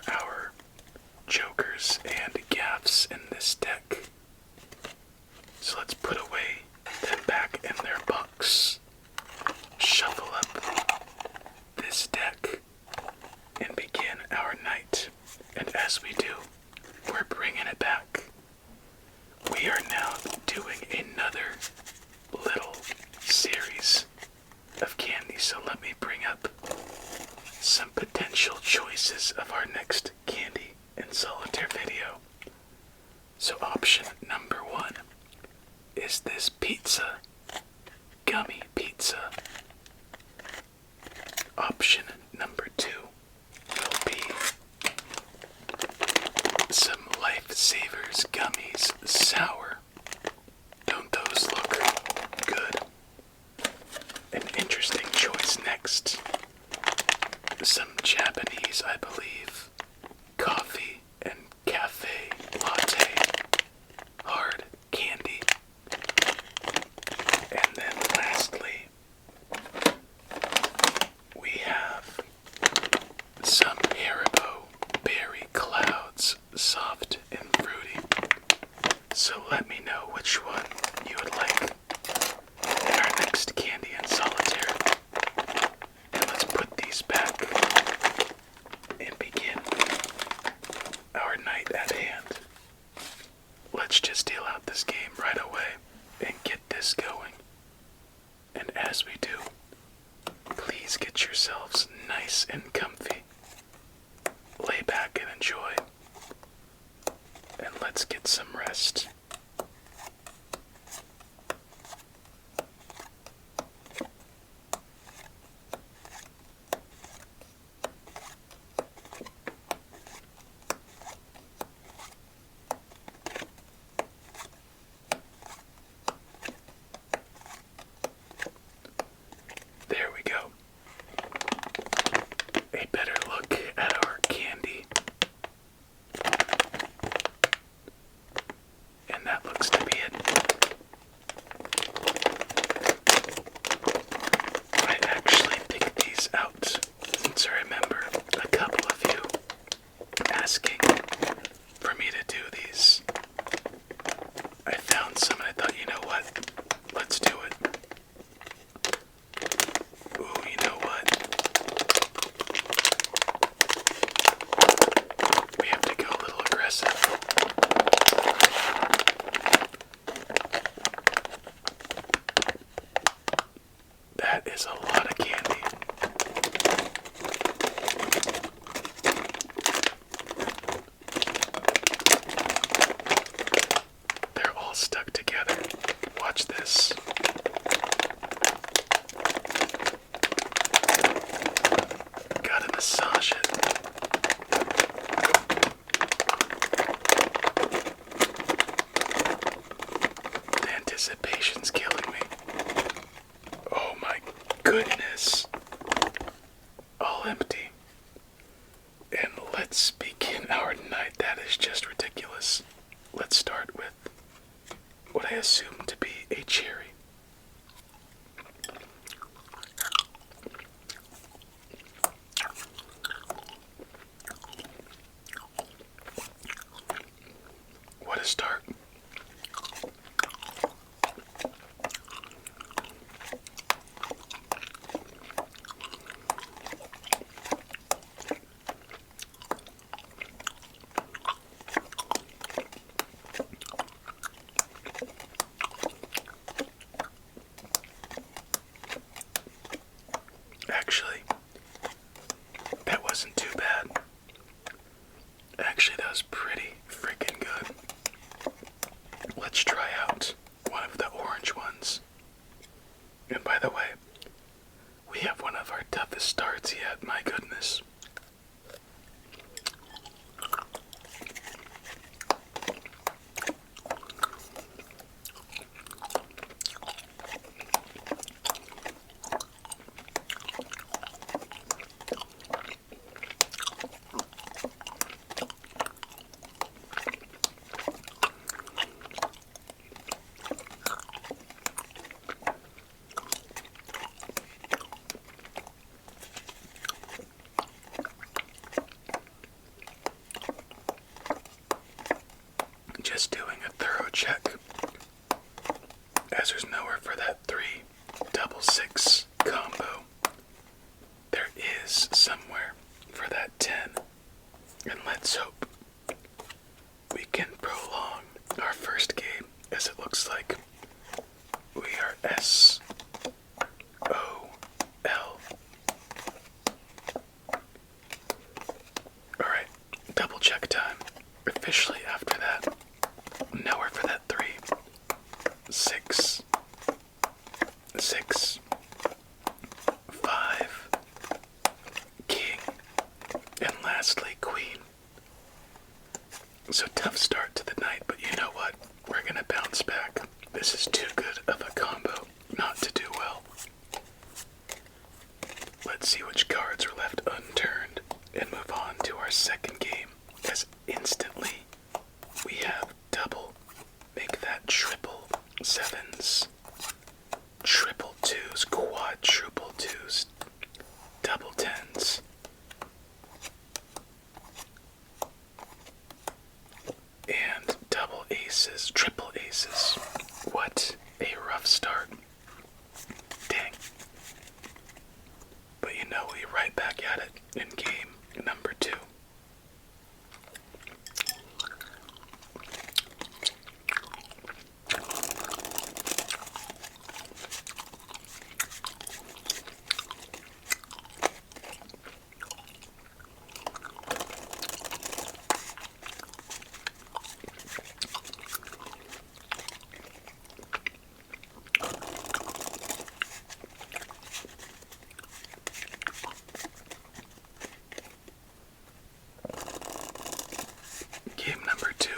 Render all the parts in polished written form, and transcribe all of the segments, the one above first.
are our jokers and gaffs in this deck. So let's put away them back in their box, shuffle up this deck, and begin our night. And as we do, we're bringing it back. We are now doing another little series of candy, so let me bring up some potential choices of our next candy and solitaire video. So option number 1 is this pizza, gummy pizza. Option number 2 will be some Lifesavers gummies, sour. Don't those look good? An interesting choice next. Some Japanese, I believe, coffee and cafe latte, hard candy. And then lastly, we have some Haribo berry clouds, soft and fruity. So let me know which one you would like in our next candy and solitaire. And let's put these back and begin our night at hand. Let's just deal out this game right away and get this going. And as we do, please get yourselves nice and comfy. Lay back and enjoy. And let's get some rest. There we go. A better look at our candy. And that looks to be it. I actually picked these out since I remember a couple of you asking for me to do these. I found some and I thought, you know what? Let's do it. Ooh, you know what? We have to go a little aggressive. That is a lot of candy. They're all stuck together. Watch this. Gotta massage it. The anticipation's killing me. Oh my goodness. All empty. And let's begin our night. That is just ridiculous. Let's start with what I assume to be a cherry. What a start. Actually, that wasn't too bad. Actually, that was pretty freaking good. Let's try out one of the orange ones. And by the way, we have one of our toughest starts yet, my goodness. just doing a thorough check, as there's nowhere for that 3-6 combo. There is somewhere for that 10, and let's hope we can prolong our first game, as it looks like we are SOL. Alright, double check time. Officially after that, nowhere for that 3-6, 5, king, and lastly queen. So tough start to the night, but you know what? We're gonna bounce back. This is too good of a combo not to do well. Let's see which cards are left unturned and move on to our second game, as instantly we have double. Make that triple sevens, triple twos, quadruple twos, double tens. And double aces, triple aces. What a rough start. Dang. But you know, we're right back at it in game number 2. Game number 2.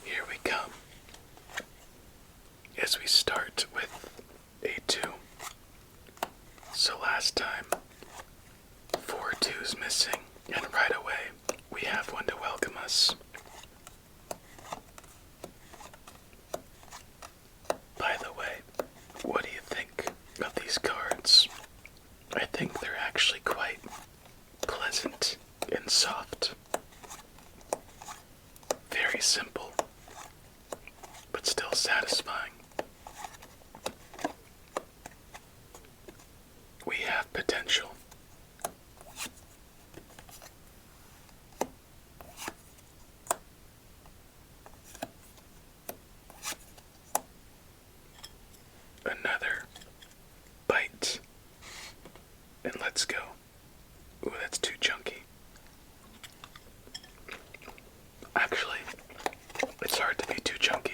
Here we come. As we start with a 2. So last time, 4 twos missing, and right away, we have one to welcome us. By the way, what do you think of these cards? I think they're actually quite pleasant and soft. Very simple, but still satisfying. We have potential. Another bite, and let's go. Ooh, that's too chunky. Actually, it's hard to be too chunky.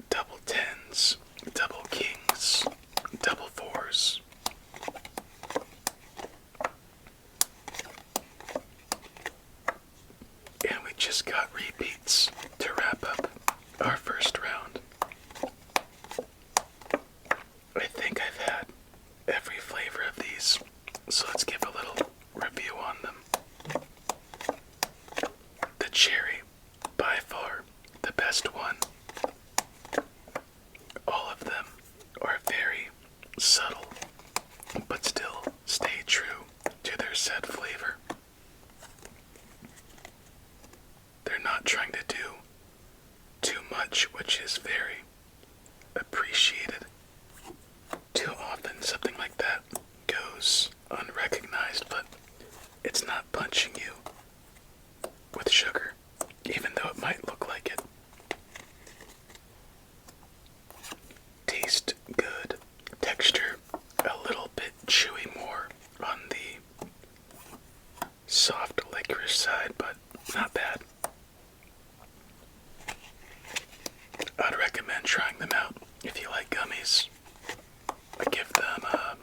Double tens, double kings, double fours. And we just got repeats to wrap up our first round. I think I've had every flavor of these, so let's give a little review on them. The cherry, by far the best one. All of them are very subtle, but still stay true to their said flavor. They're not trying to do too much, which is very appreciated. Too often something like that goes unrecognized, but it's not punching you with sugar, even though it might look like it. Taste good. Texture a little bit chewy, more on the soft licorice side, but not bad. I'd recommend trying them out if you like gummies. I give them a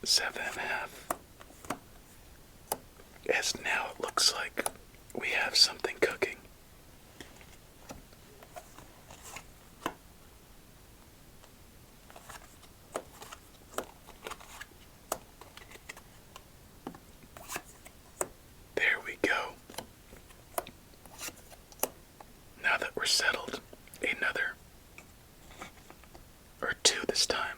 7.5. As now it looks like we have something cooking. There we go. Now that we're settled, another, or two this time.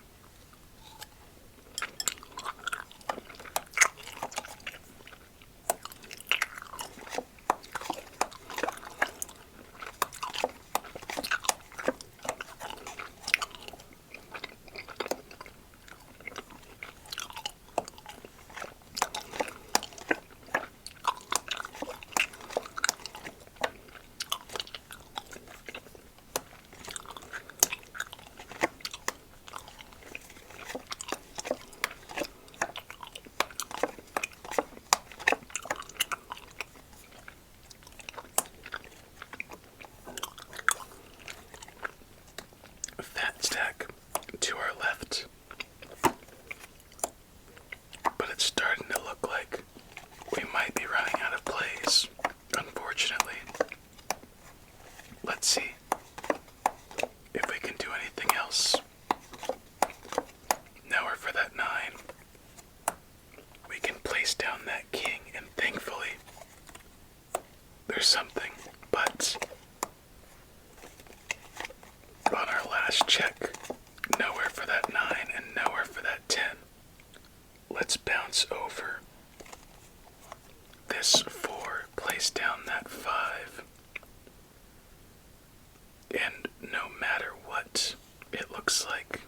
Fat stack to our left, but it's starting to look like we might be running out of plays, unfortunately. Let's see if we can do anything else. Now we're for that 9. We can place down that king, and thankfully there's something, but on our last check, nowhere for that 9 and nowhere for that 10. Let's bounce over this 4, place down that 5, and no matter what, it looks like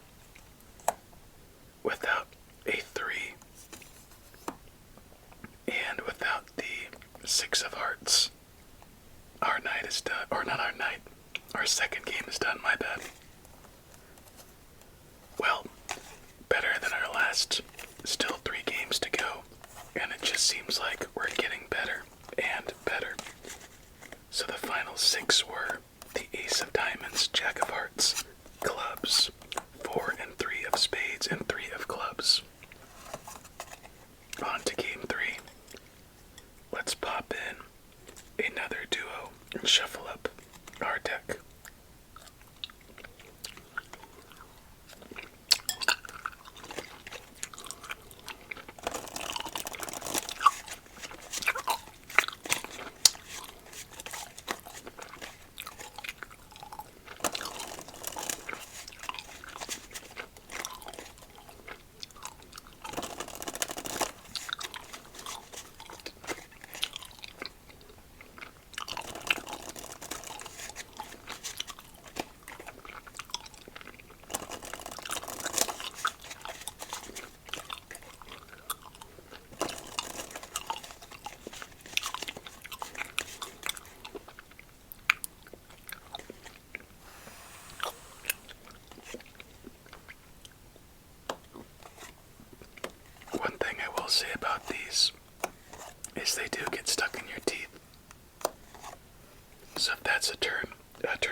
without a 3 and without the 6 of hearts, our night is done. Or not our night, our second game is done, my bad. Well, better than our last. Still 3 games to go, and it just seems like we're getting better and better. So the final 6 were the Ace of Diamonds, Jack of Hearts, Clubs, 4 and 3 of Spades, and 3 of Clubs. On to game 3. Let's pop in another duo and shuffle up our deck. Say about these is they do get stuck in your teeth. So if that's a turn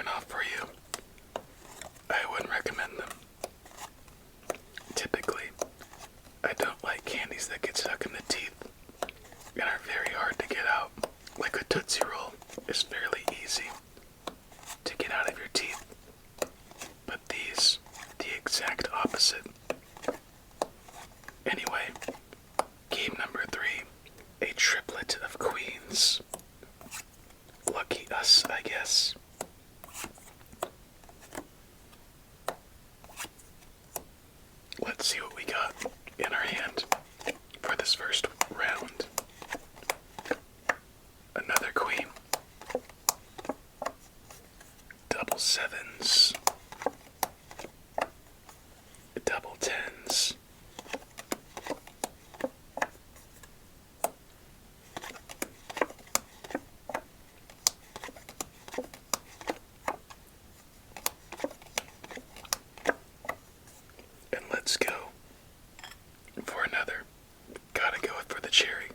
off for you, I wouldn't recommend them. Typically, I don't like candies that get stuck in the teeth and are very hard to get out. Like a Tootsie Roll is fairly easy to get out of your teeth, but these, the exact opposite. Anyway, game number 3, a triplet of queens. Lucky us, I guess. Let's see what we got in our hand for this first round. Another queen. Double 7s. Double 10s. Let's go for another. Gotta go for the cherry.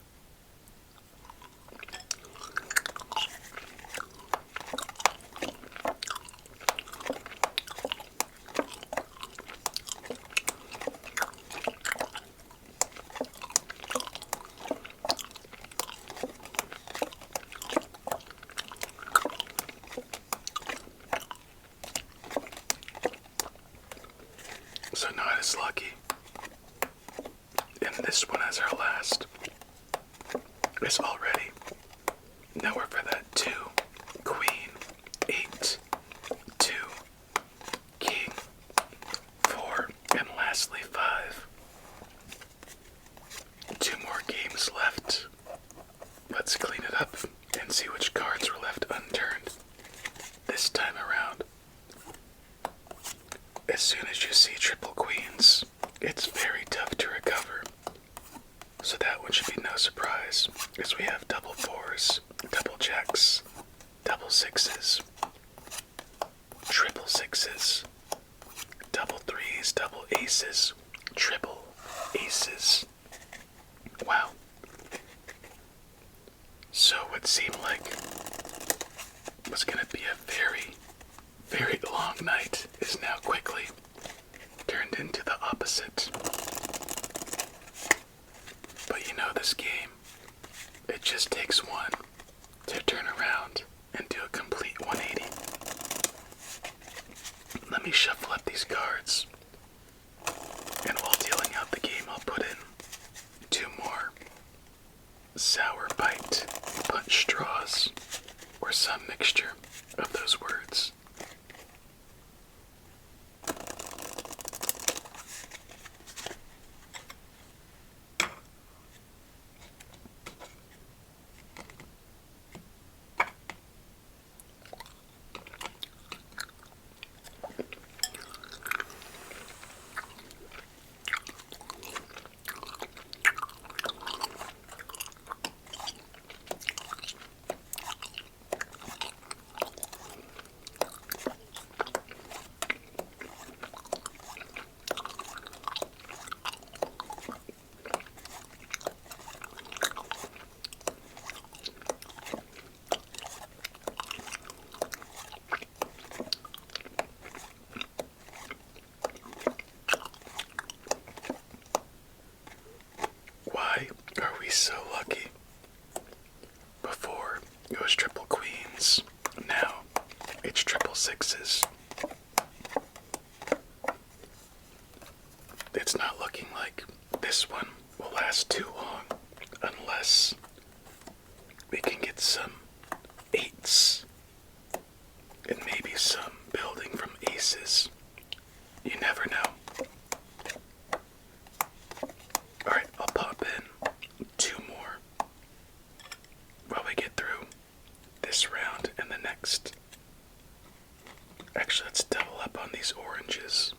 So not as lucky. And this one as our last is already nowhere for that 2, queen, 8, 2, king, 4, and lastly 5. 2 more games left. Let's clean it up and see which cards were left unturned this time around. As soon as you see triple queens, it's very tough to recover. So that one should be no surprise, as we have double 4s, double jacks, double 6s, triple 6s, double 3s, double aces, triple aces. Wow. So what seemed like was going to be a very, very long night is now quickly turned into the opposite. But you know this game, it just takes one to turn around and do a complete 180. Let me shuffle up these cards, and while dealing out the game, I'll put in 2 more sour bite punch straws, or some mixture of those words. Why are we so lucky? Before it was triple queens, now it's triple 6s. It's not looking like this one will last too long unless we can get some 8s and maybe some building from aces. You never know. Alright, I'll pop in 2 more while we get through this round and the next. Actually, let's double up on these oranges.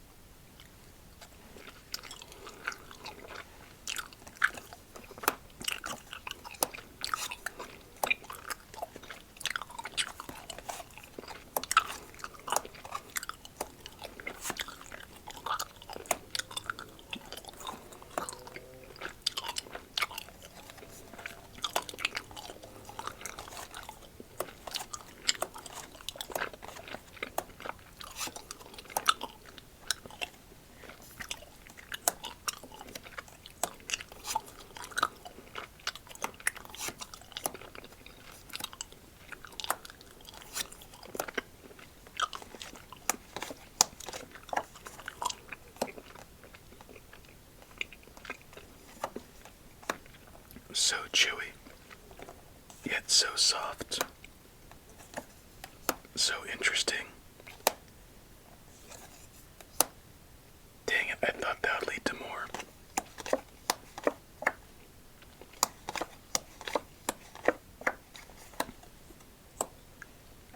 So chewy, yet so soft, so interesting. Dang it, I thought that would lead to more.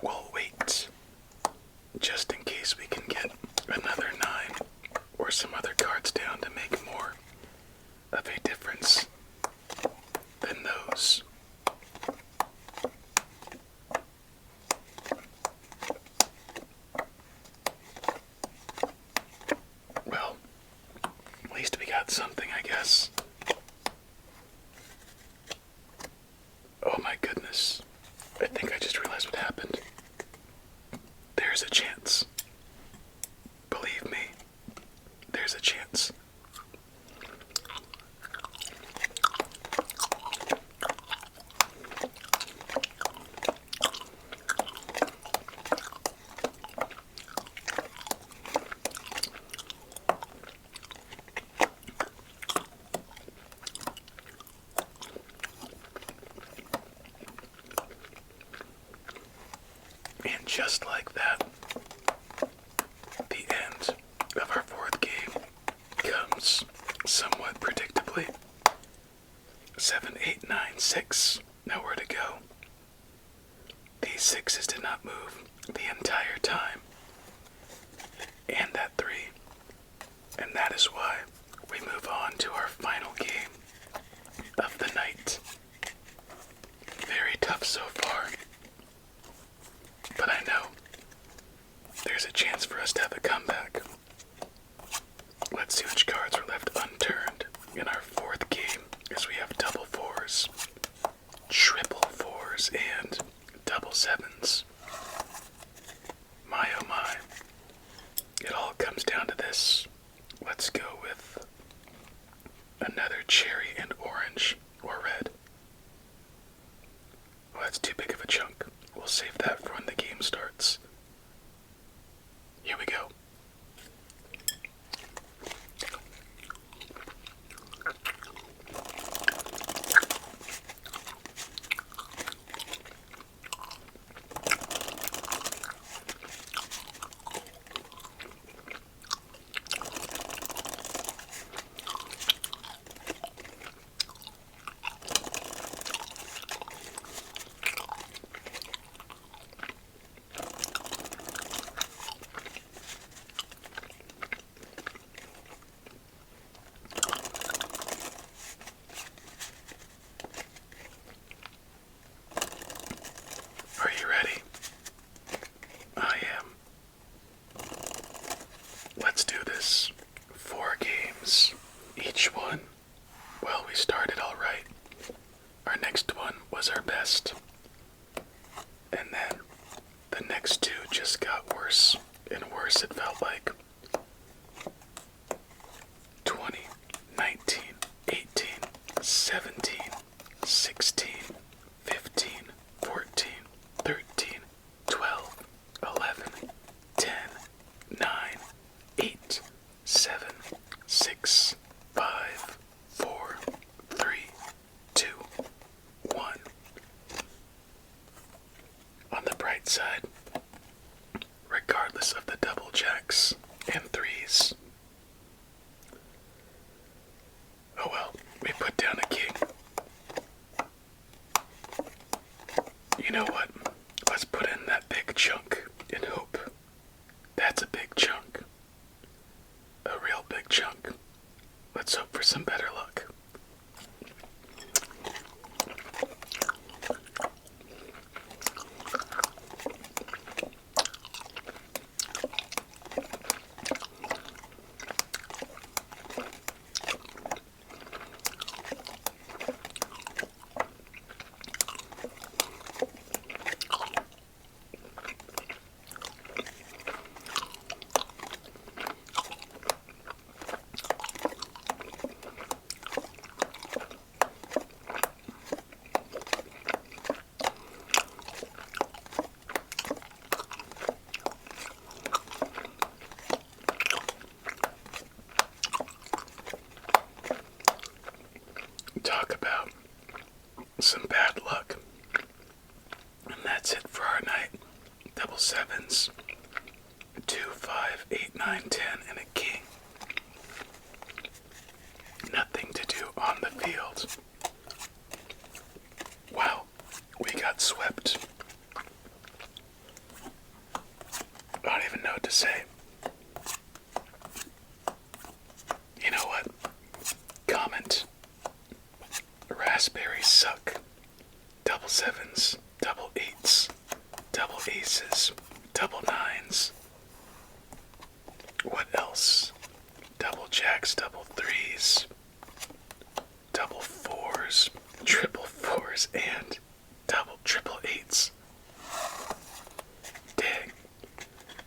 We'll wait, just in case we can get another 9 or some other cards down to make more of a difference than those. Well, at least we got something, I guess. Oh my goodness. I think I just realized what happened. There's a chance. Believe me, there's a chance. just like that, the end of our fourth game comes somewhat predictably. 7, 8, 9, 6. Nowhere to go. These sixes did not move the entire time. And that 3. And that is why we move on to our final game of the night. Very tough so far. But I know there's a chance for us to have a comeback. Let's see which cards are left unturned in our fourth game, as we have double 4s, triple 4s, and double 7s. My oh my. It all comes down to this. Let's go with another cherry and orange or red. Well, that's too big of a chunk. We'll save that for when the game starts. Here we go. Are you ready? I am. Let's do this. 4 games. Each one, well, we started alright. Our next one was our best. And then the next 2 just got worse and worse, it felt like. 20, 19, 18, 17, 16, 15, 14, 13, 12, 11, 10, 9, 8, 7, 6, 5, 4, 3, 2, 1. On the bright side, regardless of the double jacks and 3s, oh well, we put down a king. You know what? Let's put in that big chunk and hope. That's a big chunk. A real big chunk. Let's hope for some better luck. Talk about some bad luck. And that's it for our night. Double 7s. 2, 5, 8, 9, 10, and a king. Nothing to do on the field. Wow, we got swept. I don't even know what to say. You know what? Comment. Raspberries suck. Double 7s, double 8s, double aces, double 9s. What else? Double jacks, double 3s, double 4s, triple 4s, and double triple 8s. Dang,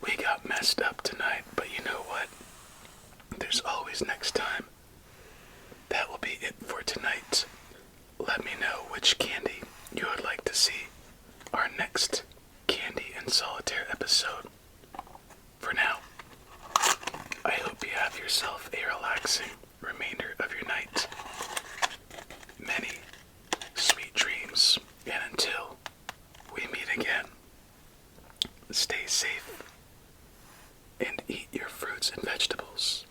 we got messed up tonight, but you know what? There's always next time. That will be it for tonight. Let me know which candy you would like to see our next Candy and Solitaire episode. For now, I hope you have yourself a relaxing remainder of your night. Many sweet dreams, and until we meet again, stay safe and eat your fruits and vegetables.